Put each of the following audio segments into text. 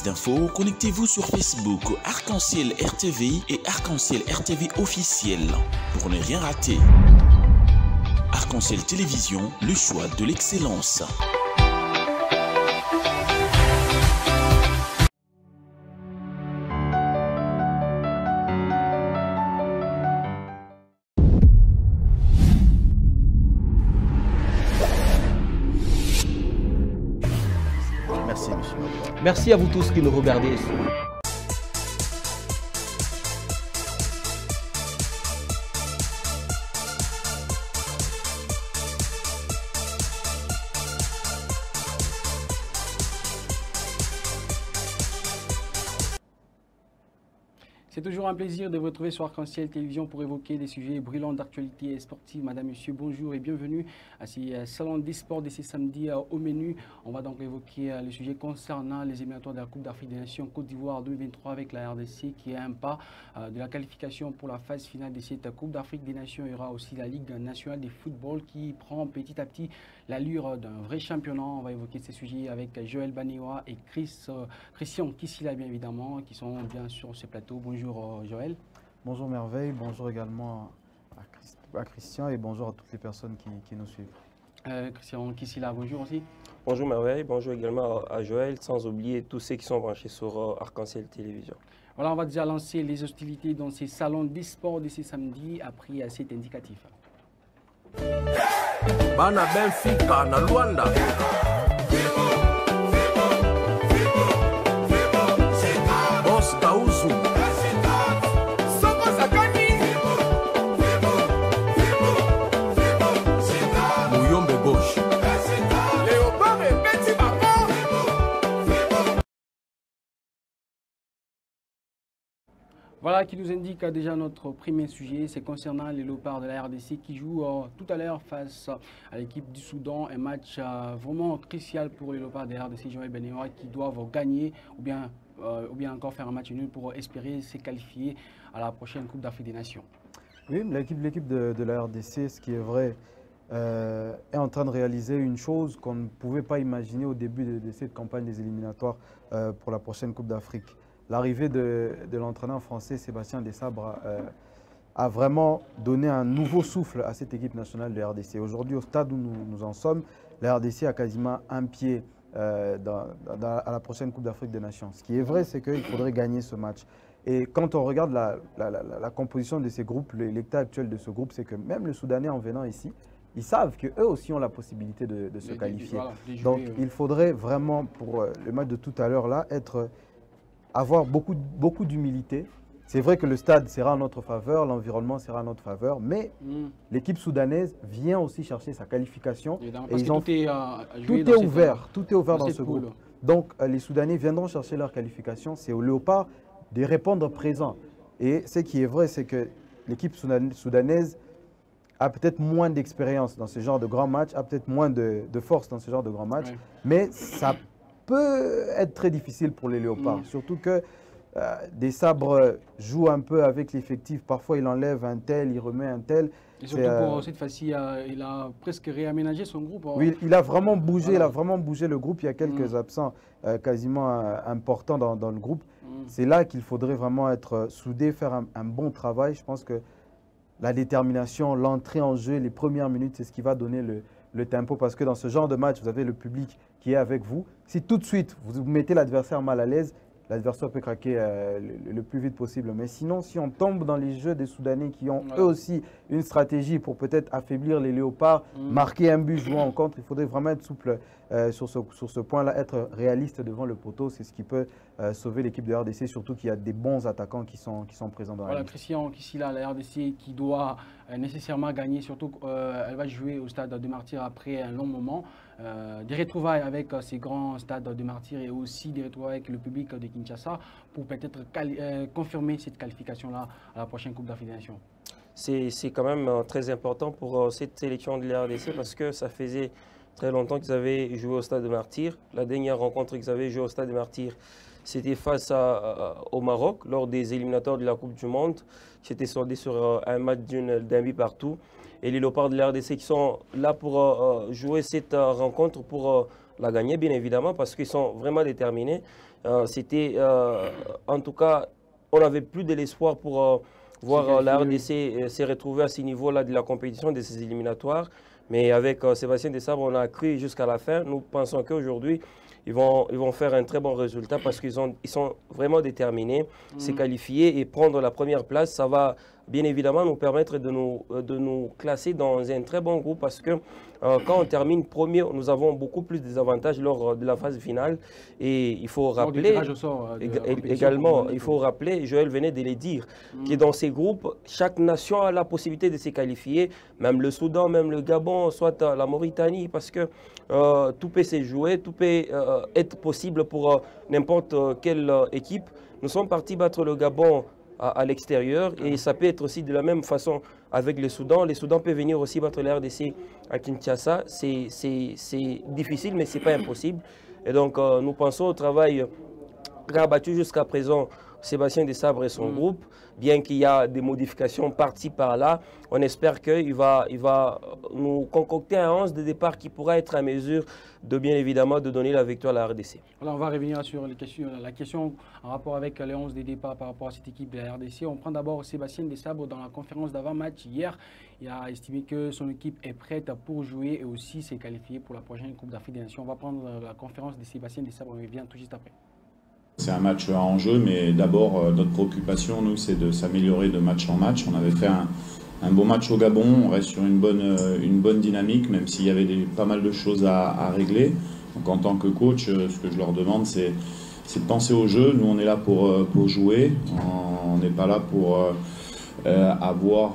d'infos, connectez-vous sur Facebook Arc-en-Ciel RTV et Arc-en-Ciel RTV officiel pour ne rien rater. Arc-en-Ciel Télévision, le choix de l'excellence. Merci, monsieur. Merci à vous tous qui nous regardez. C'est toujours un plaisir de vous retrouver sur Arc-en-Ciel Télévision pour évoquer des sujets brûlants d'actualité sportive. Madame, monsieur, bonjour et bienvenue à ce salon des sports de ce samedi au menu. On va donc évoquer le sujet concernant les éliminatoires de la Coupe d'Afrique des Nations Côte d'Ivoire 2023 avec la RDC qui est un pas de la qualification pour la phase finale de cette Coupe d'Afrique des Nations. Il y aura aussi la Ligue nationale de football qui prend petit à petit l'allure d'un vrai championnat. On va évoquer ces sujets avec Joël Banewa et Christian Kissila, bien évidemment, qui sont bien sur ce plateau. Bonjour Joël. Bonjour Merveille, bonjour également à Christian et bonjour à toutes les personnes qui nous suivent. Christian Kissila, bonjour aussi. Bonjour Merveille, bonjour également à Joël, sans oublier tous ceux qui sont branchés sur Arc-en-Ciel Télévision. Voilà, on va déjà lancer les hostilités dans ces salons des sports de ce samedi après cet indicatif. Bana Benfica na Luanda. Boss Gauzu. Muyombe gauche. Voilà qui nous indique déjà notre premier sujet, c'est concernant les Léopards de la RDC qui jouent tout à l'heure face à l'équipe du Soudan. Un match vraiment crucial pour les Léopards de la RDC, Joël Banewa, qui doivent gagner ou bien encore faire un match nul pour espérer se qualifier à la prochaine Coupe d'Afrique des Nations. Oui, l'équipe de la RDC, ce qui est vrai, est en train de réaliser une chose qu'on ne pouvait pas imaginer au début de cette campagne des éliminatoires pour la prochaine Coupe d'Afrique. L'arrivée de l'entraîneur français Sébastien Desabre a vraiment donné un nouveau souffle à cette équipe nationale de la RDC. Aujourd'hui, au stade où nous en sommes, la RDC a quasiment un pied à la prochaine Coupe d'Afrique des Nations. Ce qui est vrai, c'est qu'il faudrait gagner ce match. Et quand on regarde la composition de ces groupes, l'état actuel de ce groupe, c'est que même les Soudanais en venant ici, ils savent qu'eux aussi ont la possibilité de se qualifier. Donc il faudrait vraiment, pour le match de tout à l'heure là, avoir beaucoup d'humilité. C'est vrai que le stade sera en notre faveur, l'environnement sera en notre faveur, mais l'équipe soudanaise vient aussi chercher sa qualification. Et tout est ouvert dans ce groupe. Donc les Soudanais viendront chercher leur qualification. C'est aux Léopards de répondre présent. Et ce qui est vrai, c'est que l'équipe soudanaise a peut-être moins d'expérience dans ce genre de grands matchs, a peut-être moins de force dans ce genre de grands matchs, mais ça peut être très difficile pour les Léopards, surtout que Desabre joue un peu avec l'effectif. Parfois, il enlève un tel, il remet un tel. Et surtout pour cette fois-ci, il a presque réaménagé son groupe. Oui, il a vraiment bougé, le groupe. Il y a quelques absents quasiment importants dans le groupe. C'est là qu'il faudrait vraiment être soudé, faire un bon travail. Je pense que la détermination, l'entrée en jeu, les premières minutes, c'est ce qui va donner le tempo. Parce que dans ce genre de match, vous avez le public qui est avec vous. Si tout de suite, vous mettez l'adversaire mal à l'aise, l'adversaire peut craquer le plus vite possible. Mais sinon, si on tombe dans les jeux des Soudanais qui ont eux aussi une stratégie pour peut-être affaiblir les Léopards, marquer un but, jouer en contre, il faudrait vraiment être souple sur ce point-là, être réaliste devant le poteau. C'est ce qui peut sauver l'équipe de RDC, surtout qu'il y a des bons attaquants qui sont présents dans la ligue. Christian Kissila, la RDC qui doit nécessairement gagner, surtout elle va jouer au stade de Martyrs après un long moment. Des retrouvailles avec ces grands stades de Martyrs et aussi des retrouvailles avec le public de Kinshasa pour peut-être confirmer cette qualification-là à la prochaine Coupe d'Afrique des Nations. C'est quand même très important pour cette sélection de la RDC parce que ça faisait très longtemps qu'ils avaient joué au stade de Martyrs. La dernière rencontre qu'ils avaient joué au stade de Martyrs, c'était face au Maroc lors des éliminatoires de la Coupe du Monde. C'était soldé sur un match d'un but partout. Et les Léopards de la RDC qui sont là pour jouer cette rencontre, pour la gagner, bien évidemment, parce qu'ils sont vraiment déterminés. C'était, en tout cas, on n'avait plus de l'espoir pour voir la RDC se retrouver à ce niveau-là de la compétition, de ces éliminatoires. Mais avec Sébastien Desabre, on a cru jusqu'à la fin. Nous pensons qu'aujourd'hui, ils vont faire un très bon résultat parce qu'ils sont vraiment déterminés, se qualifier et prendre la première place. Ça va bien évidemment nous permettre de nous classer dans un très bon groupe parce que quand on termine premier, nous avons beaucoup plus d'avantages lors de la phase finale. Et il faut rappeler également, il faut rappeler, Joël venait de le dire, que dans ces groupes, chaque nation a la possibilité de se qualifier, même le Soudan, même le Gabon, soit la Mauritanie, parce que tout peut se jouer, tout peut être possible pour n'importe quelle équipe. Nous sommes partis battre le Gabon à l'extérieur et ça peut être aussi de la même façon avec le Soudan. Le Soudan peut venir aussi battre la RDC à Kinshasa. C'est difficile, mais ce n'est pas impossible. Et donc, nous pensons au travail rabattu jusqu'à présent Sébastien Desabre et son groupe, bien qu'il y a des modifications par-ci par-là. On espère qu'il va nous concocter un 11 de départ qui pourra être à mesure de, bien évidemment, de donner la victoire à la RDC. Alors, on va revenir sur la question en rapport avec les 11 de départ par rapport à cette équipe de la RDC. On prend d'abord Sébastien Desabre dans la conférence d'avant-match hier. Il a estimé que son équipe est prête pour jouer et aussi s'est qualifiée pour la prochaine Coupe d'Afrique des Nations. On va prendre la conférence de Sébastien Desabre, on revient tout juste après. C'est un match à enjeu, mais d'abord, notre préoccupation, nous, c'est de s'améliorer de match en match. On avait fait un beau match au Gabon, on reste sur une bonne dynamique, même s'il y avait pas mal de choses à régler. Donc en tant que coach, ce que je leur demande, c'est de penser au jeu. Nous, on est là pour jouer, on n'est pas là pour avoir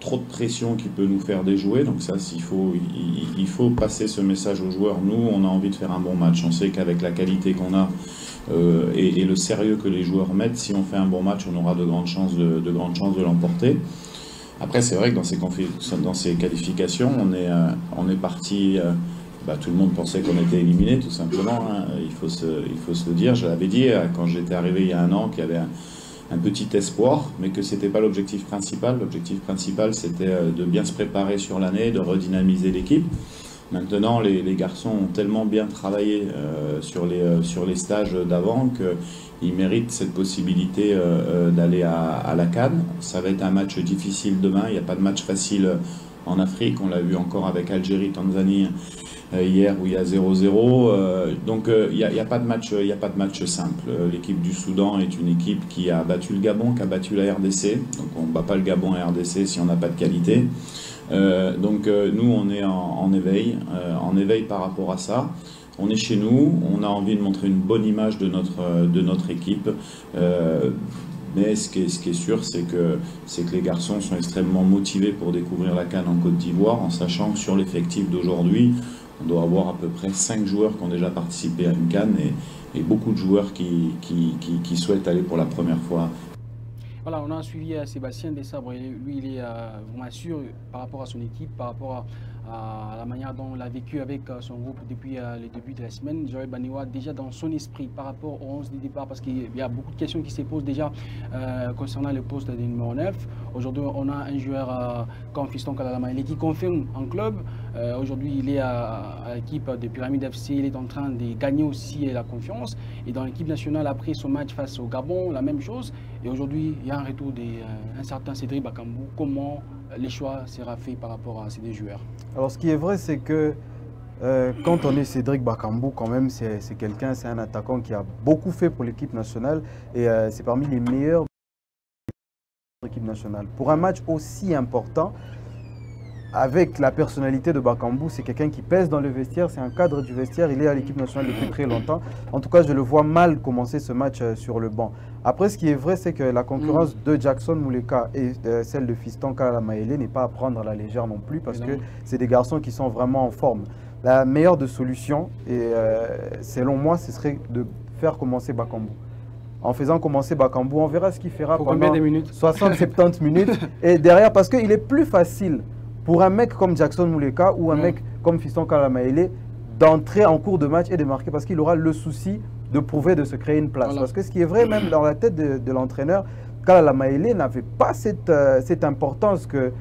trop de pression qui peut nous faire déjouer. Donc ça, il faut passer ce message aux joueurs. Nous, on a envie de faire un bon match. On sait qu'avec la qualité qu'on a, et le sérieux que les joueurs mettent, si on fait un bon match, on aura de grandes chances de l'emporter. Après, c'est vrai que dans ces qualifications, on est parti. Tout le monde pensait qu'on était éliminé, tout simplement. Hein. Il faut se le dire. Je l'avais dit quand j'étais arrivé il y a un an qu'il y avait un petit espoir, mais que c'était pas l'objectif principal. L'objectif principal, c'était de bien se préparer sur l'année, de redynamiser l'équipe. Maintenant, les garçons ont tellement bien travaillé sur les stages d'avant qu'ils méritent cette possibilité d'aller à la CAN. Ça va être un match difficile demain. Il n'y a pas de match facile en Afrique. On l'a vu encore avec Algérie, Tanzanie hier où il y a 0-0. Donc il n'y a pas de match simple. L'équipe du Soudan est une équipe qui a battu le Gabon, qui a battu la RDC. Donc on ne bat pas le Gabon et la RDC si on n'a pas de qualité. Nous, on est en éveil par rapport à ça. On est chez nous, on a envie de montrer une bonne image de notre équipe. Mais ce qui est sûr, c'est que les garçons sont extrêmement motivés pour découvrir la CAN en Côte d'Ivoire, en sachant que sur l'effectif d'aujourd'hui, on doit avoir à peu près 5 joueurs qui ont déjà participé à une CAN et beaucoup de joueurs qui souhaitent aller pour la première fois. Voilà, on a suivi Sébastien Desabre. Lui, il est vraiment sûr par rapport à son équipe, par rapport à la manière dont il a vécu avec son groupe depuis le début de la semaine. Joël Baniwa, déjà dans son esprit par rapport au 11 de départ, parce qu'il y a beaucoup de questions qui se posent déjà concernant le poste de numéro 9. Aujourd'hui, on a un joueur comme Fiston Kalalamaele qui confirme en club. Aujourd'hui, il est à l'équipe de Pyramide FC. Il est en train de gagner aussi la confiance. Et dans l'équipe nationale, après son match face au Gabon, la même chose. Et aujourd'hui, il y a un retour d'un certain Cédric Bakambu. Comment les choix sera fait par rapport à ces deux joueurs? Alors, ce qui est vrai, c'est que quand on est Cédric Bakambu, quand même, c'est un attaquant qui a beaucoup fait pour l'équipe nationale et c'est parmi les meilleurs de l'équipe nationale. Pour un match aussi important, avec la personnalité de Bakambu, c'est quelqu'un qui pèse dans le vestiaire, c'est un cadre du vestiaire, il est à l'équipe nationale depuis très longtemps. En tout cas, je le vois mal commencer ce match sur le banc. Après, ce qui est vrai, c'est que la concurrence de Jackson Muleka et celle de Fiston Kalalamaele n'est pas à prendre à la légère non plus, parce que c'est des garçons qui sont vraiment en forme. La meilleure des solutions, et selon moi, ce serait de faire commencer Bakambu. En faisant commencer Bakambu, on verra ce qu'il fera pendant 60-70 minutes. Et derrière, parce qu'il est plus facile pour un mec comme Jackson Muleka ou un mec comme Fiston Kalalamaele d'entrer en cours de match et de marquer, parce qu'il aura le souci de prouver, de se créer une place. Voilà. Parce que ce qui est vrai, même dans la tête de l'entraîneur, Kalalamaele n'avait pas cette importance qu'il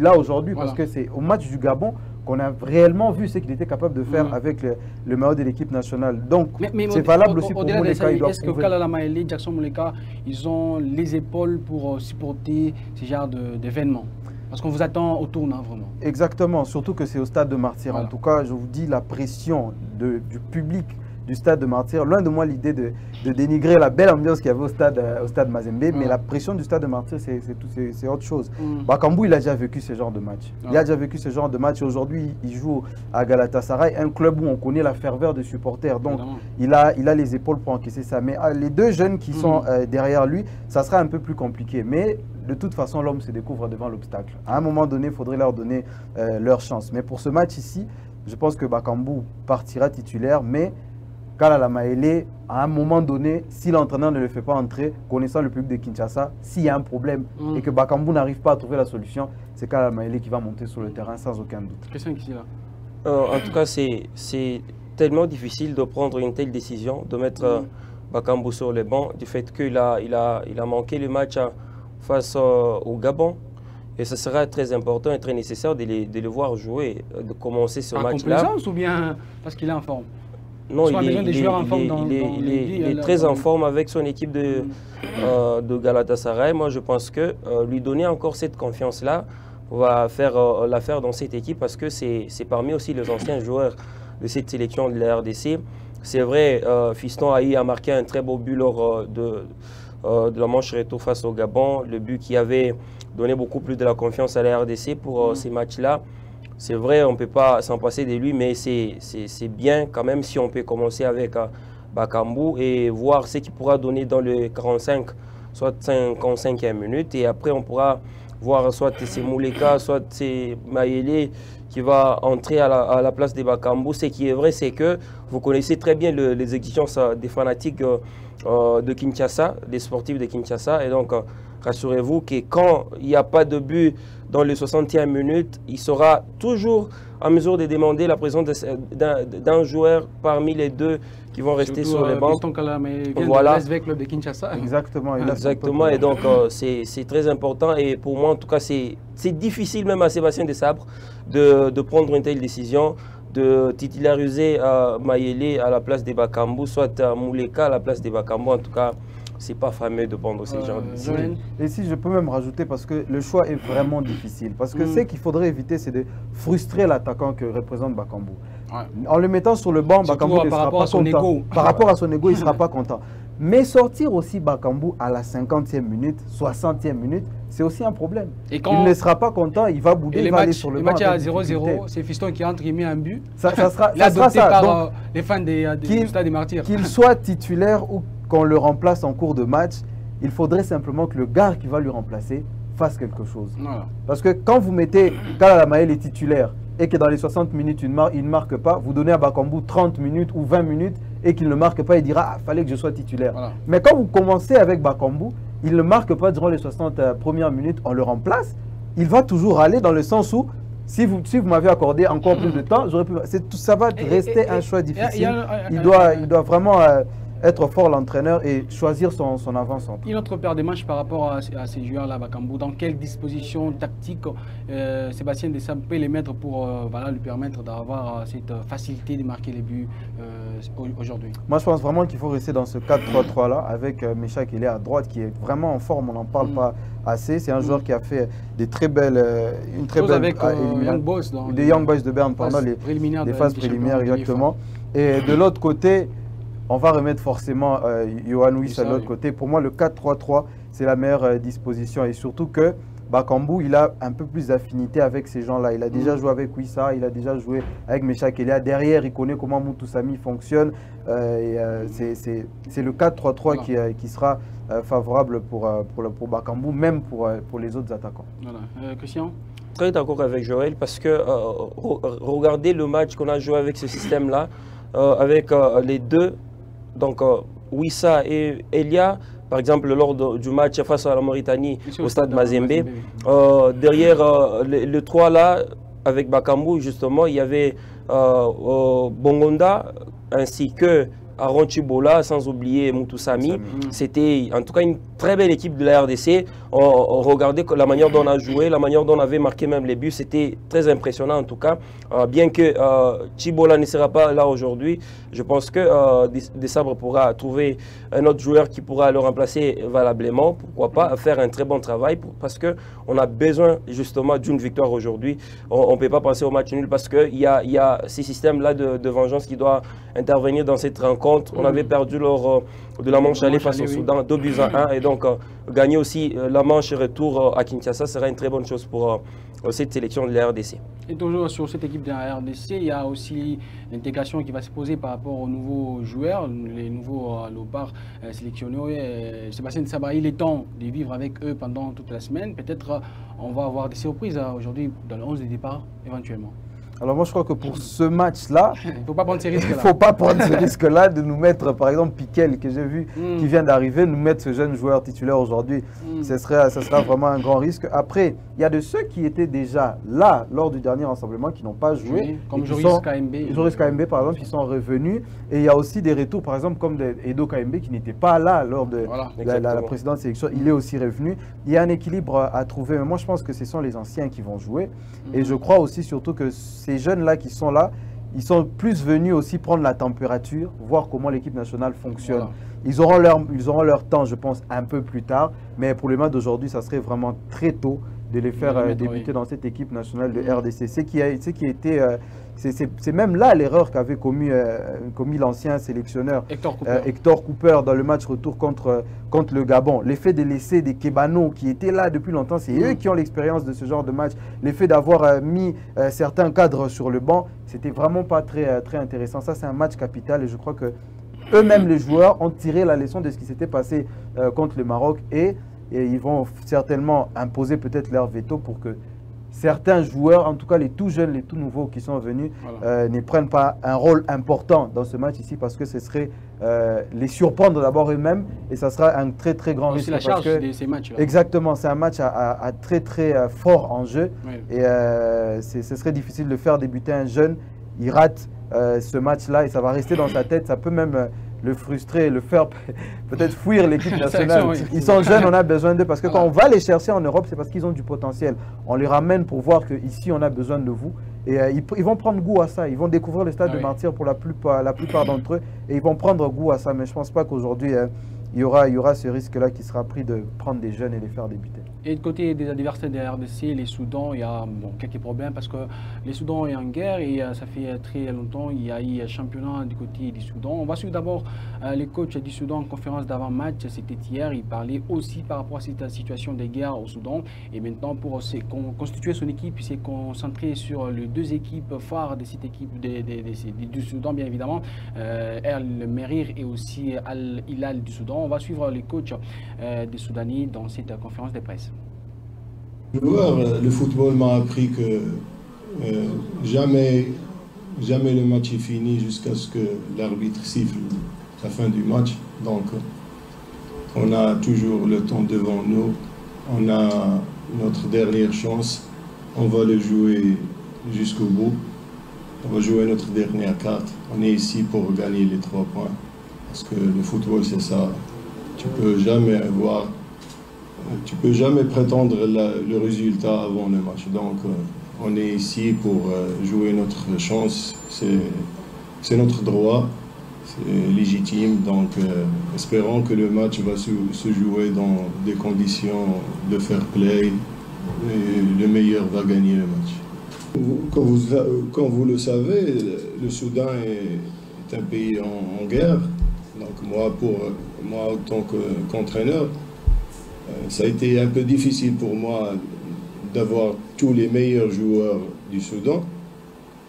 a aujourd'hui. Voilà. Parce que c'est au match du Gabon qu'on a réellement vu ce qu'il était capable de faire avec le maillot de l'équipe nationale. Donc, mais c'est valable aussi pour Muleka. Est-ce que Kalala Maele, Jackson Muleka, ils ont les épaules pour supporter ce genre d'événements? Parce qu'on vous attend au tournant, vraiment. Exactement, surtout que c'est au stade de Martyr. Voilà. En tout cas, je vous dis, la pression du public du stade de Martyr, loin de moi l'idée de dénigrer la belle ambiance qu'il y avait au stade Mazembe, mais la pression du stade de Martyr, c'est autre chose. Bakambu, il a déjà vécu ce genre de match. Il a déjà vécu ce genre de match. Aujourd'hui, il joue à Galatasaray, un club où on connaît la ferveur des supporters. Donc, il a les épaules pour encaisser ça. Mais les deux jeunes qui sont derrière lui, ça sera un peu plus compliqué. Mais de toute façon, l'homme se découvre devant l'obstacle. À un moment donné, il faudrait leur donner leur chance. Mais pour ce match ici, je pense que Bakambu partira titulaire, mais Kalala Maele, à un moment donné, si l'entraîneur ne le fait pas entrer, connaissant le public de Kinshasa, s'il y a un problème et que Bakambu n'arrive pas à trouver la solution, c'est Kalala Maele qui va monter sur le terrain sans aucun doute. Question ici là. En tout cas, c'est tellement difficile de prendre une telle décision, de mettre Bakambu sur le banc, du fait qu'il a manqué le match face au Gabon. Et ce sera très important et très nécessaire de le voir jouer, de commencer ce match-là. Par complaisance ou bien parce qu'il est en forme? Non, il est très en forme avec son équipe de Galatasaray. Moi, je pense que lui donner encore cette confiance-là va faire l'affaire dans cette équipe parce que c'est parmi aussi les anciens joueurs de cette sélection de la RDC. C'est vrai, Fiston Haï a marqué un très beau but lors de la manche retour face au Gabon. Le but qui avait donné beaucoup plus de la confiance à la RDC pour ces matchs-là. C'est vrai, on ne peut pas s'en passer de lui, mais c'est bien quand même si on peut commencer avec Bakambu et voir ce qu'il pourra donner dans le 45, soit 55e minute. Et après, on pourra voir soit c'est Muleka, soit c'est Maele qui va entrer à la place de Bakambu. Ce qui est vrai, c'est que vous connaissez très bien les exigences des fanatiques de Kinshasa, des sportifs de Kinshasa. Et donc, rassurez-vous que quand il n'y a pas de but dans les 60e minutes, il sera toujours en mesure de demander la présence d'un joueur parmi les deux qui vont rester sur les bancs. Voilà. De Kinshasa. Exactement. Exactement. Et donc, c'est très important. Et pour moi, en tout cas, c'est difficile même à Sébastien Desabre de prendre une telle décision, de titulariser Maele à la place de Bakambu, soit Muleka à la place de Bakambu. En tout cas, c'est pas fameux de prendre ces genres de décisions. Et si je peux même rajouter, parce que le choix est vraiment difficile. Parce que ce qu'il faudrait éviter, c'est de frustrer l'attaquant que représente Bakambu. En le mettant sur le banc, Bakambu ne sera pas content. Par rapport à son ego, il ne sera pas content. Mais sortir aussi Bakambu à la 50e minute, 60e minute, c'est aussi un problème. Il ne sera pas content, il va bouder, il va aller sur le banc. Le match à 0-0, c'est Fiston qui entre, il met un but. Ça sera ça. Par les fans du Stade des Martyrs. Qu'il soit titulaire ou qu'on le remplace en cours de match, il faudrait simplement que le gars qui va lui remplacer fasse quelque chose. Voilà. Parce que quand vous mettez Kalala Maele titulaire et que dans les 60 minutes, il ne marque pas, vous donnez à Bakambu 30 minutes ou 20 minutes et qu'il ne marque pas, il dira « fallait que je sois titulaire voilà. ». Mais quand vous commencez avec Bakambu, il ne marque pas durant les 60 premières minutes, on le remplace, il va toujours aller dans le sens où si vous m'avez accordé encore plus de temps, ça va rester un choix difficile. Il doit vraiment être fort l'entraîneur et choisir son avant-centre. Une autre paire de manches par rapport à ces joueurs-là, Bakambu, dans quelle disposition tactique Sébastien Desabre peut les mettre pour lui permettre d'avoir cette facilité de marquer les buts aujourd'hui? Moi, je pense vraiment qu'il faut rester dans ce 4-3-3-là avec Mecha qui est à droite, qui est vraiment en forme, on n'en parle pas assez. C'est un joueur qui a fait des très belles, une très belle avec Young Boys, des Young Boys de Berne pendant les phases préliminaires, exactement. Et de l'autre côté, on va remettre forcément Yohan Wissa de l'autre côté. Pour moi, le 4-3-3, c'est la meilleure disposition. Et surtout que Bakambu, il a un peu plus d'affinité avec ces gens-là. Il a déjà joué avec Wissa, il a déjà joué avec Mecha Kelia. Derrière, il connaît comment Mutusami fonctionne. C'est le 4-3-3 qui sera favorable pour Bakambu, même pour les autres attaquants. Voilà. Christian? Très d'accord avec Joël parce que regardez le match qu'on a joué avec ce système-là, avec les deux. Donc, Wissa et Elia, par exemple, lors du match face à la Mauritanie au stade Mazembe, derrière le 3 là, avec Bakambu, justement, il y avait Bongonda ainsi que Aaron Chibola, sans oublier Moutoussamy. C'était en tout cas une très belle équipe de la RDC. On regardait la manière dont on a joué, la manière dont on avait marqué même les buts, c'était très impressionnant en tout cas. Bien que Chibola ne sera pas là aujourd'hui, je pense que Desabre pourra trouver un autre joueur qui pourra le remplacer valablement. Pourquoi pas faire un très bon travail parce qu'on a besoin justement d'une victoire aujourd'hui. On ne peut pas passer au match nul parce qu'il y a ces systèmes-là de vengeance qui doivent intervenir dans cette rencontre. On avait perdu lors de la manche aller face au Soudan, 2-1, et donc gagner aussi la manche retour à Kinshasa sera une très bonne chose pour cette sélection de la RDC. Et toujours sur cette équipe de la RDC, il y a aussi l'intégration qui va se poser par rapport aux nouveaux joueurs, les nouveaux Lopar sélectionnés. Sébastien Sabah, il est temps de vivre avec eux pendant toute la semaine. Peut-être on va avoir des surprises aujourd'hui dans le 11 de départ, éventuellement. Alors moi je crois que pour ce match-là, il ne faut pas prendre ces risques-là. Il ne faut pas prendre ce risque-là de nous mettre, par exemple, Piquel, que j'ai vu, qui vient d'arriver, nous mettre ce jeune joueur titulaire aujourd'hui. Ce sera vraiment un grand risque. Après, il y a de ceux qui étaient déjà là lors du dernier rassemblement qui n'ont pas joué. Oui, comme Joris KMB. Joris KMB, par exemple, qui sont revenus. Et il y a aussi des retours, par exemple, comme Edo KMB, qui n'était pas là lors de la précédente sélection. Il est aussi revenu. Il y a un équilibre à trouver. Mais moi, je pense que ce sont les anciens qui vont jouer. Et je crois aussi, surtout, que ces jeunes-là qui sont là, ils sont plus venus aussi prendre la température, voir comment l'équipe nationale fonctionne. Voilà. Ils auront leur temps, je pense, un peu plus tard. Mais pour le match d'aujourd'hui, ça serait vraiment très tôt de les faire débuter dans cette équipe nationale de RDC. C'est même là l'erreur qu'avait commis l'ancien sélectionneur Hector Cooper dans le match retour contre le Gabon. L'effet de laisser des Kebano qui étaient là depuis longtemps, c'est eux qui ont l'expérience de ce genre de match. L'effet d'avoir mis certains cadres sur le banc, c'était vraiment pas très intéressant. Ça, c'est un match capital et je crois que eux-mêmes, les joueurs, ont tiré la leçon de ce qui s'était passé contre le Maroc et ils vont certainement imposer peut-être leur veto pour que certains joueurs, en tout cas les tout jeunes, les tout nouveaux qui sont venus, ne prennent pas un rôle important dans ce match ici parce que ce serait les surprendre d'abord eux-mêmes et ça sera un très grand risque. C'est la charge de ces matchs-là. Exactement, c'est un match à très fort en jeu et ce serait difficile de faire débuter un jeune. Il rate ce match-là et ça va rester dans sa tête. Ça peut même le frustrer, le faire peut-être fuir l'équipe nationale. Ils sont jeunes, on a besoin d'eux parce que quand on va les chercher en Europe, c'est parce qu'ils ont du potentiel. On les ramène pour voir qu'ici, on a besoin de vous. Et ils vont prendre goût à ça. Ils vont découvrir le stade de Martyrs pour la plupart d'entre eux et ils vont prendre goût à ça. Mais je ne pense pas qu'aujourd'hui, il y aura ce risque-là qui sera pris de prendre des jeunes et les faire débuter. Et du côté des adversaires de la RDC, les Soudans, il y a quelques problèmes parce que les Soudans est en guerre et ça fait très longtemps. Il y a eu un championnat du côté du Soudan. On va suivre d'abord les coachs du Soudan en conférence d'avant-match. C'était hier. Il parlait aussi par rapport à cette situation de guerre au Soudan. Et maintenant, pour constituer son équipe, il s'est concentré sur les deux équipes phares de cette équipe du Soudan, bien évidemment. El Merir et aussi Al Hilal du Soudan. On va suivre les coachs des Soudanais dans cette conférence de presse. Le football m'a appris que jamais le match est fini jusqu'à ce que l'arbitre siffle la fin du match. Donc, on a toujours le temps devant nous. On a notre dernière chance. On va le jouer jusqu'au bout. On va jouer notre dernière carte. On est ici pour gagner les 3 points. Parce que le football, c'est ça. Tu peux jamais prétendre le résultat avant le match. Donc, on est ici pour jouer notre chance. C'est notre droit, c'est légitime. Donc, espérons que le match va se jouer dans des conditions de fair play et le meilleur va gagner le match. Comme vous le savez, le Soudan est un pays en guerre. Donc, moi, en tant qu'entraîneur, ça a été un peu difficile pour moi d'avoir tous les meilleurs joueurs du Soudan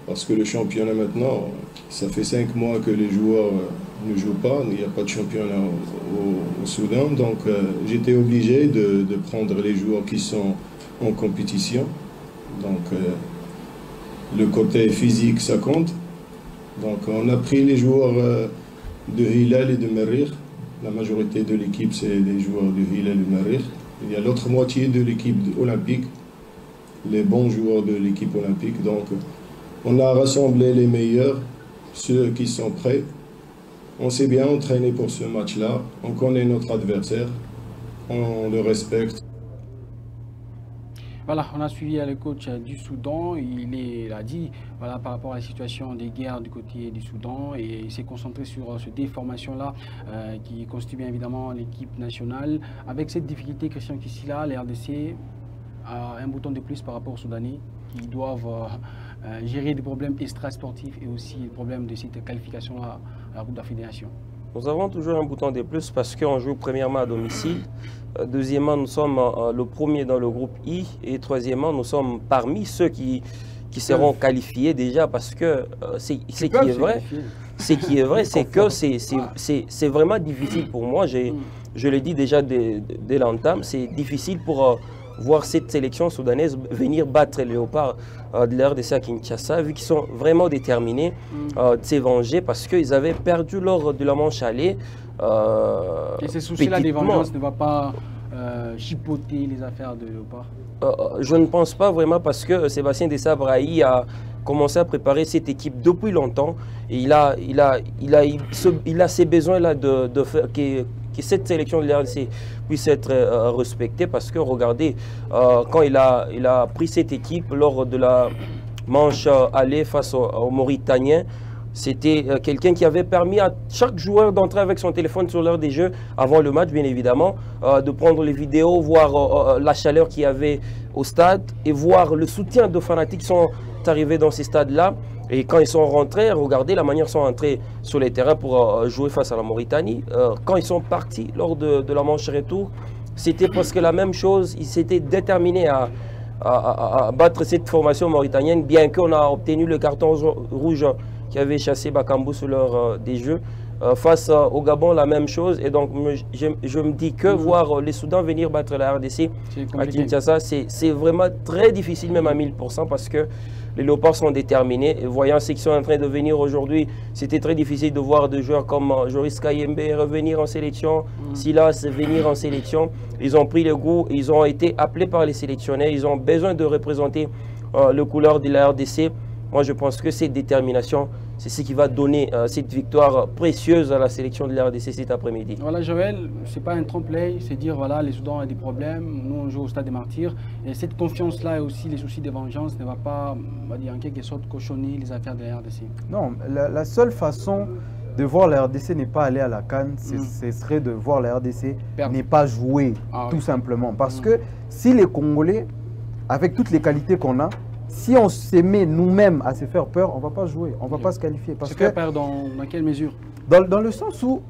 parce que le championnat maintenant, ça fait 5 mois que les joueurs ne jouent pas, il n'y a pas de championnat au Soudan, donc j'étais obligé de prendre les joueurs qui sont en compétition. Donc le côté physique, ça compte. Donc on a pris les joueurs de Hilal et de Merir. La majorité de l'équipe, c'est des joueurs de Hilal et de Merir. Il y a l'autre moitié de l'équipe olympique, les bons joueurs de l'équipe olympique. Donc, on a rassemblé les meilleurs, ceux qui sont prêts. On s'est bien entraîné pour ce match-là. On connaît notre adversaire. On le respecte. Voilà, on a suivi le coach du Soudan. Il a dit voilà, par rapport à la situation des guerres du côté du Soudan et il s'est concentré sur ces déformations-là qui constituent bien évidemment l'équipe nationale. Avec cette difficulté, Christian Kissila, la RDC a un bouton de plus par rapport aux Soudanais qui doivent gérer des problèmes extra-sportifs et aussi le problème de cette qualification-là à la Coupe d'Afrique des Nations. Nous avons toujours un bouton de plus parce qu'on joue premièrement à domicile. Deuxièmement, nous sommes le premier dans le groupe I. Et troisièmement, nous sommes parmi ceux qui seront qualifiés déjà parce que ce qui est vrai, c'est que c'est vraiment difficile pour moi. Je l'ai dit déjà dès l'entame, c'est difficile pour voir cette sélection soudanaise venir battre les Léopards de l'RDC à Kinshasa, vu qu'ils sont vraiment déterminés de se venger parce qu'ils avaient perdu lors de la manche aller. Et ces soucis-là des vengeances ne vont pas chipoter les affaires de Léopards? Je ne pense pas vraiment parce que Sébastien Desabrahi a commencé à préparer cette équipe depuis longtemps et il a ces besoins-là de faire que cette sélection de l'RDC puisse être respectée parce que regardez, quand il a pris cette équipe lors de la manche aller face aux Mauritaniens, c'était quelqu'un qui avait permis à chaque joueur d'entrer avec son téléphone sur l'heure des jeux avant le match, bien évidemment, de prendre les vidéos, voir la chaleur qu'il y avait au stade et voir le soutien de fanatiques qui sont arrivés dans ces stades-là. Et quand ils sont rentrés, regardez la manière dont ils sont entrés sur les terrains pour jouer face à la Mauritanie. Quand ils sont partis lors de la manche retour, c'était presque la même chose. Ils s'étaient déterminés à battre cette formation mauritanienne, bien qu'on a obtenu le carton rouge qui avait chassé Bakambu sur l'heure des jeux. Face au Gabon, la même chose. Et donc, je me dis que voir les Soudans venir battre la RDC à Kinshasa, c'est vraiment très difficile, même à 1000%, parce que les Léopards sont déterminés. Et voyant ce qu'ils sont en train de venir aujourd'hui, c'était très difficile de voir des joueurs comme Joris Kayembe revenir en sélection, Silas venir en sélection. Ils ont pris le goût, ils ont été appelés par les sélectionneurs, ils ont besoin de représenter le couleur de la RDC. Moi, je pense que cette détermination, c'est ce qui va donner cette victoire précieuse à la sélection de la RDC cet après-midi. Voilà, Joël, ce n'est pas un trompe-l'œil, c'est dire, voilà, les Soudans ont des problèmes, nous on joue au Stade des Martyrs. Et cette confiance-là et aussi les soucis de vengeance ne va pas, on va dire, en quelque sorte, cochonner les affaires de la RDC. Non, la seule façon de voir la RDC n'est pas aller à la CAN, ce serait de voir la RDC n'est pas jouer, tout simplement. Parce que si les Congolais, avec toutes les qualités qu'on a, si on se met nous-mêmes à se faire peur, on ne va pas jouer, on ne va pas se qualifier. Parce que peur dans quelle mesure? Dans le sens où,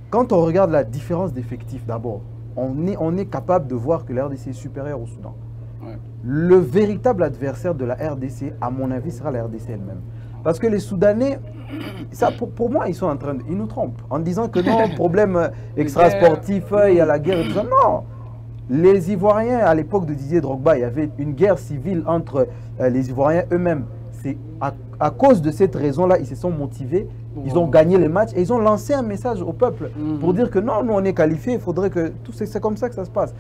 quand on regarde la différence d'effectifs d'abord, on est capable de voir que la RDC est supérieure au Soudan. Ouais. Le véritable adversaire de la RDC, à mon avis, sera la RDC elle-même. Parce que les Soudanais, ça, pour moi, ils nous trompent en disant que non, problème extra-sportif, il y a la guerre et tout ça. Non! Les Ivoiriens, à l'époque de Didier Drogba, il y avait une guerre civile entre les Ivoiriens eux-mêmes. C'est à cause de cette raison-là, ils se sont motivés, ils ont gagné les matchs et ils ont lancé un message au peuple pour dire que non, nous on est qualifiés, il faudrait que tout c'est comme ça que ça se passe.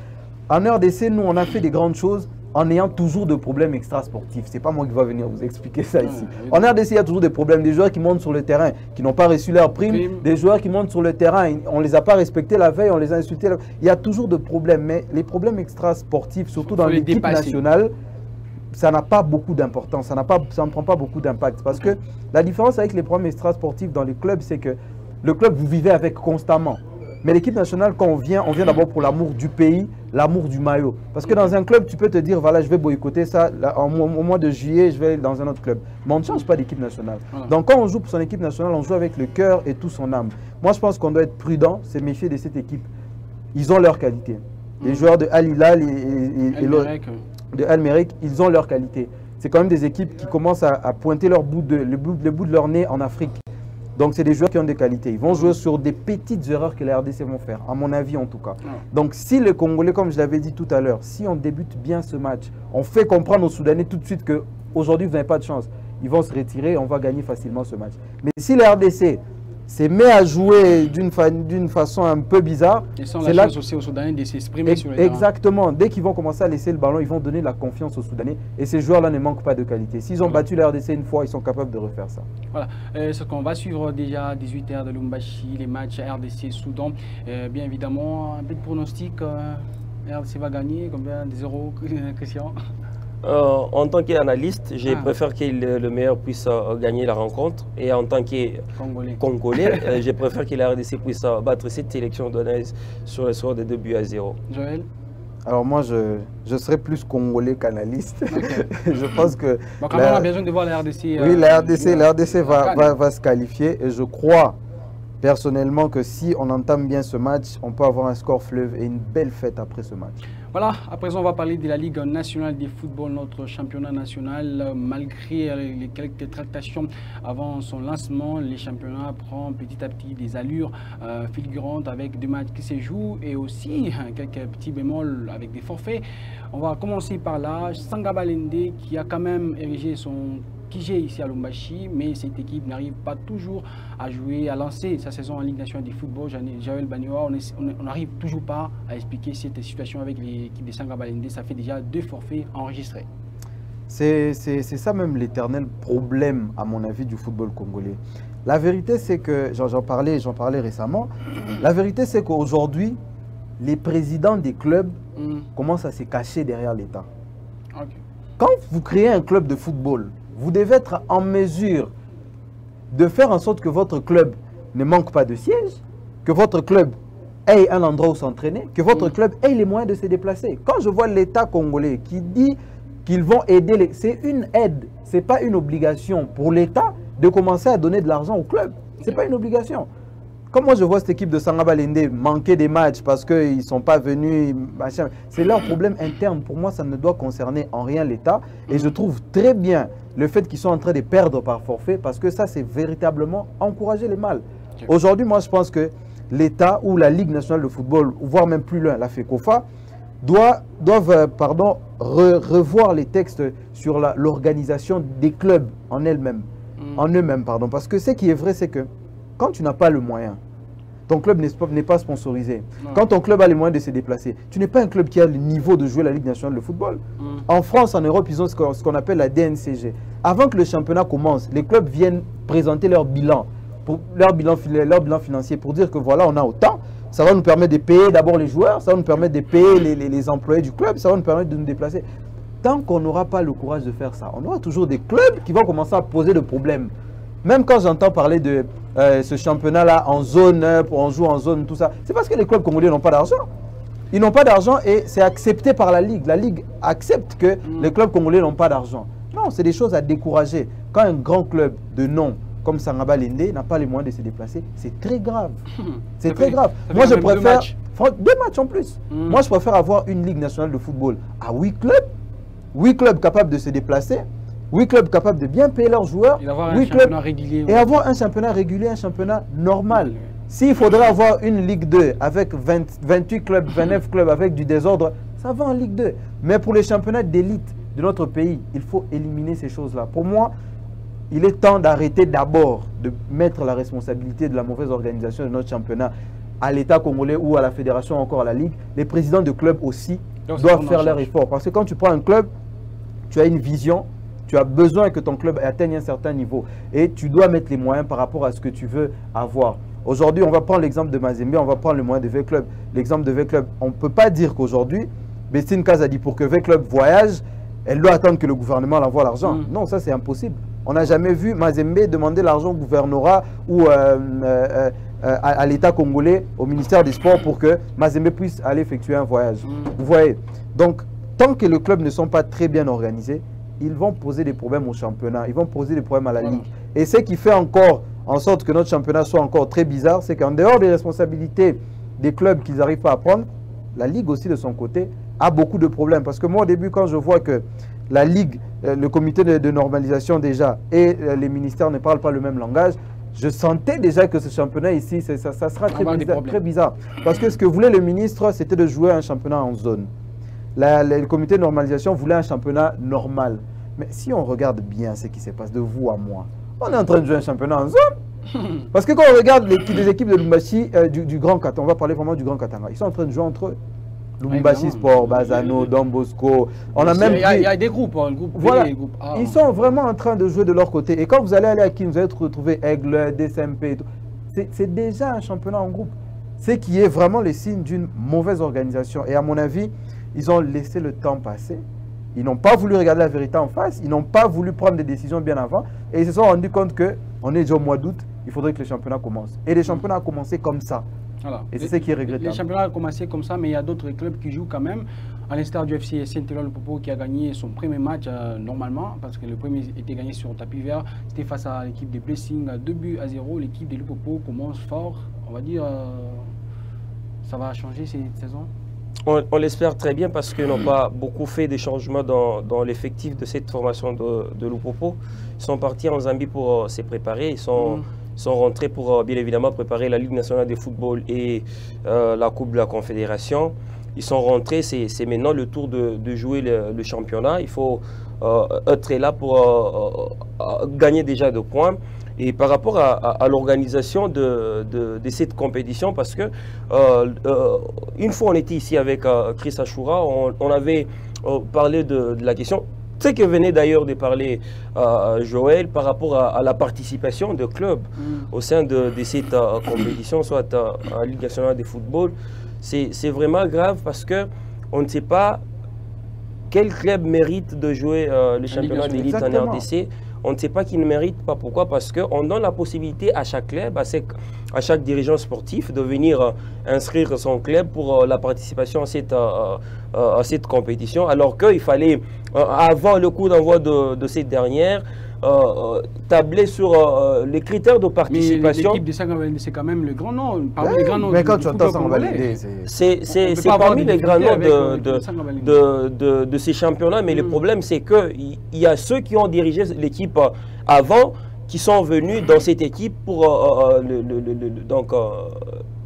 En RDC, nous on a fait des grandes choses en ayant toujours de problèmes extra-sportifs. Ce n'est pas moi qui vais venir vous expliquer ça ici. En RDC, il y a toujours des problèmes. Des joueurs qui montent sur le terrain, qui n'ont pas reçu leur prime. Des joueurs qui montent sur le terrain, on ne les a pas respectés la veille, on les a insultés. Il y a toujours de problèmes. Mais les problèmes extra-sportifs, surtout dans l'équipe nationale, ça n'a pas beaucoup d'importance. Ça ne prend pas beaucoup d'impact. Parce que la différence avec les problèmes extra-sportifs dans les clubs, c'est que le club, vous vivez avec constamment. Mais l'équipe nationale, quand on vient d'abord pour l'amour du pays, l'amour du maillot. Parce que dans un club, tu peux te dire, voilà, je vais boycotter ça, au mois de juillet, je vais aller dans un autre club. Mais on ne change pas d'équipe nationale. Donc quand on joue pour son équipe nationale, on joue avec le cœur et tout son âme. Moi, je pense qu'on doit être prudent, se méfier de cette équipe. Ils ont leur qualité. Les joueurs de Al Hilal et de Al Merreikh, ils ont leur qualité. C'est quand même des équipes qui commencent à pointer le bout de leur nez en Afrique. Donc, c'est des joueurs qui ont des qualités. Ils vont jouer sur des petites erreurs que la RDC vont faire, à mon avis en tout cas. Donc, si les Congolais, comme je l'avais dit tout à l'heure, si on débute bien ce match, on fait comprendre aux Soudanais tout de suite qu'aujourd'hui, vous n'avez pas de chance. Ils vont se retirer et on va gagner facilement ce match. Mais si la RDC se met à jouer d'une façon un peu bizarre. Et sans la chance aussi aux Soudanais de s'exprimer sur les terrains. Exactement. Dès qu'ils vont commencer à laisser le ballon, ils vont donner la confiance aux Soudanais. Et ces joueurs-là ne manquent pas de qualité. S'ils ont battu la RDC une fois, ils sont capables de refaire ça. Voilà. Ce qu'on va suivre déjà à 18h de Lubumbashi, les matchs RDC-Soudan. Bien évidemment, un peu de pronostic. RDC va gagner combien de 0, Christian? En tant qu'analyste, je préfère que le meilleur puisse gagner la rencontre. Et en tant que Congolais, je préfère que la RDC puisse battre cette sélection donnaise sur le score de 2-0. Joël? Alors moi, je serais plus Congolais qu'analyste. Okay. Je pense que... Bon, quand même, on a besoin de voir la RDC. Oui, la RDC va se qualifier. Et je crois personnellement que si on entame bien ce match, on peut avoir un score fleuve et une belle fête après ce match. Voilà, à présent on va parler de la Ligue nationale de football, notre championnat national. Malgré les quelques tractations avant son lancement, les championnats prend petit à petit des allures fulgurantes avec des matchs qui se jouent et aussi quelques petits bémols avec des forfaits. On va commencer par là, Sangaba Lende qui a quand même érigé son QG ici à Lubumbashi, mais cette équipe n'arrive pas toujours à jouer, à lancer sa saison en Ligue nationale de football. Joël Banioua, on n'arrive toujours pas à expliquer cette situation avec l'équipe de Sangaba Lende. Ça fait déjà 2 forfaits enregistrés. C'est ça même l'éternel problème, à mon avis, du football congolais. La vérité, c'est que, j'en parlais récemment, la vérité, c'est qu'aujourd'hui, les présidents des clubs commencent à se cacher derrière l'État. Okay. Quand vous créez un club de football, vous devez être en mesure de faire en sorte que votre club ne manque pas de sièges, que votre club ait un endroit où s'entraîner, que votre club ait les moyens de se déplacer. Quand je vois l'État congolais qui dit qu'ils vont aider, c'est une aide, ce n'est pas une obligation pour l'État de commencer à donner de l'argent au club. Ce n'est pas une obligation. Comme moi je vois cette équipe de Sangaba Lende manquer des matchs parce qu'ils ne sont pas venus, c'est leur problème interne. Pour moi, ça ne doit concerner en rien l'État. Et je trouve très bien le fait qu'ils sont en train de perdre par forfait parce que ça, c'est véritablement encourager les mal. Aujourd'hui, moi, je pense que l'État ou la Ligue nationale de football, voire même plus loin, la FECOFA, doivent revoir les textes sur l'organisation des clubs en eux-mêmes. Parce que ce qui est vrai, c'est que quand tu n'as pas le moyen, ton club n'est pas sponsorisé. Quand ton club a les moyens de se déplacer, tu n'es pas un club qui a le niveau de jouer la Ligue nationale de football. En France, en Europe, ils ont ce qu'on appelle la DNCG. Avant que le championnat commence, les clubs viennent présenter leur bilan financier pour dire que voilà, on a autant. Ça va nous permettre de payer d'abord les joueurs, ça va nous permettre de payer les employés du club, ça va nous permettre de nous déplacer. Tant qu'on n'aura pas le courage de faire ça, on aura toujours des clubs qui vont commencer à poser des problèmes. Même quand j'entends parler de ce championnat-là en zone, on joue en zone, tout ça, c'est parce que les clubs congolais n'ont pas d'argent. Ils n'ont pas d'argent et c'est accepté par la Ligue. La Ligue accepte que les clubs congolais n'ont pas d'argent. Non, c'est des choses à décourager. Quand un grand club de nom comme Sangaba Lende n'a pas les moyens de se déplacer, c'est très grave. C'est très grave. Moi, je préfère... 2 matchs en plus. Moi, je préfère avoir une Ligue nationale de football à 8 clubs. 8 clubs capables de se déplacer. 8 clubs capables de bien payer leurs joueurs. Et avoir un championnat régulier. Et avoir un championnat régulier, un championnat normal. S'il faudrait avoir une Ligue 2 avec 28 clubs, 29 clubs avec du désordre, ça va en Ligue 2. Mais pour les championnats d'élite de notre pays, il faut éliminer ces choses-là. Pour moi, il est temps d'arrêter d'abord de mettre la responsabilité de la mauvaise organisation de notre championnat à l'État congolais ou à la fédération, encore à la Ligue. Les présidents de clubs aussi doivent faire leur effort. Parce que quand tu prends un club, tu as une vision, tu as besoin que ton club atteigne un certain niveau. Et tu dois mettre les moyens par rapport à ce que tu veux avoir. Aujourd'hui, on va prendre l'exemple de Mazembe, on va prendre le moyen de V-Club. L'exemple de V-Club, on ne peut pas dire qu'aujourd'hui, Bestine Kaz a dit pour que V-Club voyage, elle doit attendre que le gouvernement l'envoie l'argent. Non, ça c'est impossible. On n'a jamais vu Mazembe demander l'argent au gouvernorat ou à l'État congolais, au ministère des Sports pour que Mazembe puisse aller effectuer un voyage. Vous voyez. Donc, tant que les clubs ne sont pas très bien organisés, ils vont poser des problèmes au championnat, ils vont poser des problèmes à la Ligue. Et ce qui fait encore en sorte que notre championnat soit encore très bizarre, c'est qu'en dehors des responsabilités des clubs qu'ils n'arrivent pas à prendre, la Ligue aussi de son côté a beaucoup de problèmes. Parce que moi au début, quand je vois que la Ligue, le comité de normalisation déjà et les ministères ne parlent pas le même langage, je sentais déjà que ce championnat ici, ça sera très bizarre. Parce que ce que voulait le ministre, c'était de jouer un championnat en zone. Le comité de normalisation voulait un championnat normal. Mais si on regarde bien ce qui se passe de vous à moi, on est en train de jouer un championnat en zone. Parce que quand on regarde les équipes de Lubumbashi, du Grand Katanga, on va parler vraiment du Grand Katanga, ils sont en train de jouer entre eux. Lubumbashi Sport, Bazano, Don Bosco. On a même il y a des groupes, le groupe B, voilà. le groupe A. Ils sont vraiment en train de jouer de leur côté. Et quand vous allez aller à Kin, vous allez retrouver Aigle, DSMP. C'est déjà un championnat en groupe. Ce qui est vraiment le signe d'une mauvaise organisation. Et à mon avis, ils ont laissé le temps passer. Ils n'ont pas voulu regarder la vérité en face. Ils n'ont pas voulu prendre des décisions bien avant. Et ils se sont rendus compte qu'on est déjà au mois d'août. Il faudrait que le championnat commence. Et le championnat a commencé comme ça. Voilà. Et c'est ce qui est regrettable. Le championnat a commencé comme ça, mais il y a d'autres clubs qui jouent quand même. À l'instar du FC Saint-Éloi-le-Popo qui a gagné son premier match normalement, parce que le premier était gagné sur tapis vert. C'était face à l'équipe des Blessings, 2-0. L'équipe de Lupopo commence fort. On va dire, ça va changer cette saison. On l'espère très bien parce qu'ils n'ont pas beaucoup fait des changements dans l'effectif de cette formation de Lupopo. Ils sont partis en Zambie pour se préparer. Ils sont rentrés pour bien évidemment préparer la Ligue nationale de football et la Coupe de la Confédération. Ils sont rentrés, c'est maintenant le tour de jouer le championnat. Il faut être là pour gagner déjà 2 points. Et par rapport à l'organisation de cette compétition, parce que une fois on était ici avec Chris Ashura, on avait parlé de la question, ce que venait d'ailleurs de parler Joël, par rapport à la participation de clubs au sein de cette compétition, soit en Ligue nationale de football. C'est vraiment grave parce qu'on ne sait pas quel club mérite de jouer le championnat d'élite en RDC. On ne sait pas qui ne mérite pas. Pourquoi? Parce qu'on donne la possibilité à chaque club, à chaque dirigeant sportif de venir inscrire son club pour la participation à cette compétition. Alors qu'il fallait, avant le coup d'envoi de cette dernière, tabler sur les critères de participation. L'équipe de Sangabalende, c'est quand même le grand nom. Parmi les grands noms. Mais quand tu entends Sangabalende, c'est parmi les grands noms de ces championnats. Mais le problème, c'est qu'il y a ceux qui ont dirigé l'équipe avant qui sont venus dans cette équipe pour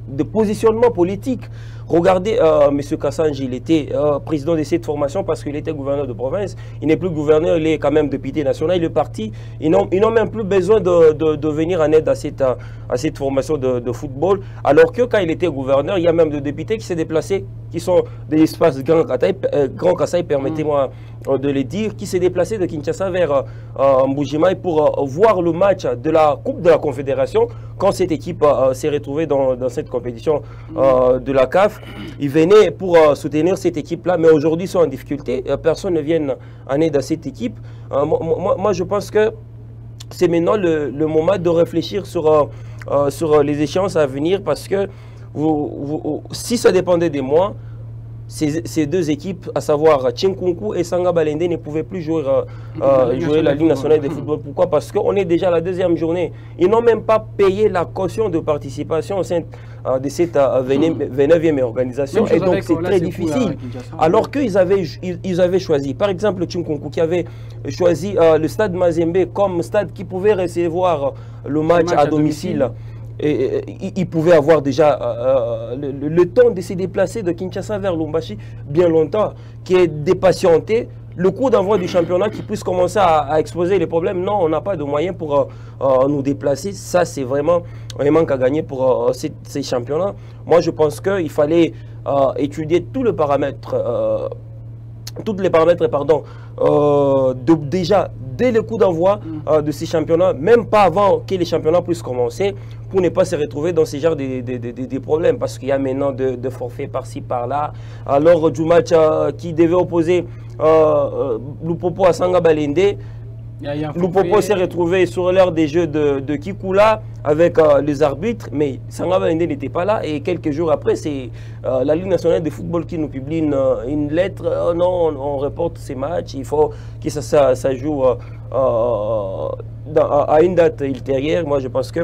de positionnement politique. Regardez, M. Kassanji, il était président de cette formation parce qu'il était gouverneur de province. Il n'est plus gouverneur, il est quand même député national. Il est parti. Ils n'ont même plus besoin de venir en aide à cette formation de football. Alors que quand il était gouverneur, il y a même des députés qui s'est déplacés, qui sont de l'espace Grand Kassai, permettez-moi de le dire, qui s'est déplacé de Kinshasa vers Mbujimaï pour voir le match de la Coupe de la Confédération quand cette équipe s'est retrouvée dans cette compétition de la CAF. Ils venaient pour soutenir cette équipe-là, mais aujourd'hui ils sont en difficulté. Personne ne vient en aide à cette équipe. Moi, je pense que c'est maintenant le moment de réfléchir sur les échéances à venir parce que si ça dépendait de moi, ces deux équipes, à savoir Tchinkunku et Sangabalende, ne pouvaient plus jouer la Ligue nationale de football. Pourquoi? Parce qu'on est déjà à la 2e journée. Ils n'ont même pas payé la caution de participation au sein de cette 29e organisation. Et donc c'est très difficile. Alors qu'ils avaient choisi, par exemple Tchinkunku qui avait choisi le stade Mazembe comme stade qui pouvait recevoir le match à domicile. Et il pouvait avoir déjà le temps de se déplacer de Kinshasa vers Lubumbashi bien longtemps, qui est dépatienté. Le coup d'envoi du championnat qui puisse commencer à exposer les problèmes. Non, on n'a pas de moyens pour nous déplacer. Ça, c'est vraiment un manque à gagner pour ces championnats. Moi, je pense qu'il fallait étudier tous les paramètres. Déjà dès le coup d'envoi de ces championnats, même pas avant que les championnats puissent commencer, pour ne pas se retrouver dans ce genre de problèmes, parce qu'il y a maintenant de forfaits par-ci, par-là. Alors du match qui devait opposer Lupopo à Sangabalende, Lupopo s'est retrouvé sur l'heure des jeux de Kikula avec les arbitres, mais Sangabalende n'était pas là. Et quelques jours après, c'est la Ligue nationale de football qui nous publie une lettre. Non, on reporte ces matchs, il faut que ça joue à une date ultérieure. Moi, je pense que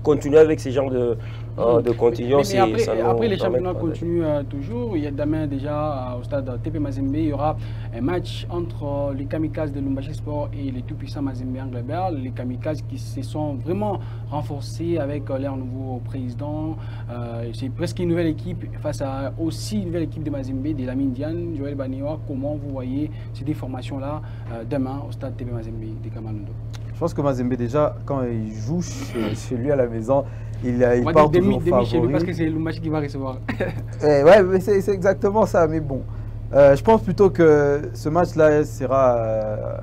continuer avec ces genres de contingence. Mais après les championnats continuent toujours. Il y a demain déjà au stade TP Mazembe, il y aura un match entre les Kamikazes de Lubumbashi Sport et les tout-puissants Mazembe Anglebert. Les Kamikazes qui se sont vraiment renforcés avec leur nouveau président. C'est presque une nouvelle équipe face à aussi une nouvelle équipe de Mazembe, de Lamine Diane, Joël Banewa. Comment vous voyez ces deux formations-là demain au stade TP Mazembe de Kamalondo? Je pense que Mazembe, déjà, quand il joue chez lui à la maison, il On part va dire toujours demi chez lui favori. parce que c'est le match qui va recevoir. Ouais, mais c'est exactement ça. Mais bon, je pense plutôt que ce match-là sera